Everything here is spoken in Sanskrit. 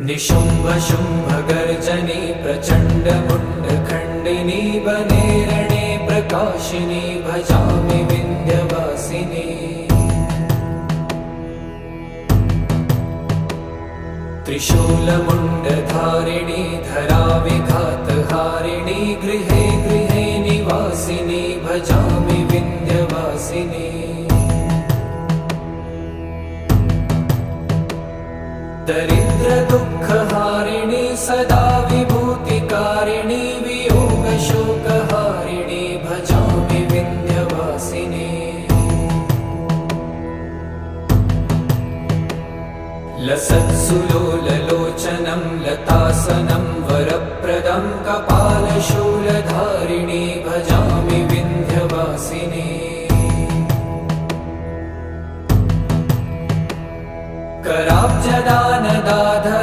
निशुम्भ शुम्भ गर्जनी प्रचण्ड मुण्ड खण्डिनी वने रणे प्रकाशिनी भजामि विन्ध्यवासिनी। त्रिशूलमुण्डधारिणी धराविघातहारिणी गृहे गृहे निवासिनी भजामि विन्ध्यवासिनी। दरिद्र दुःखहारिणी सदा विभूतिकारिणी वियोगशोकहारिणी भजामि विन्ध्यवासिनी। लसत्सुलोललोचनं लतासनं वरप्रदं कपालशूलधारिणी भजामि विन्ध्यवासिनी। कराब्जदानदाधर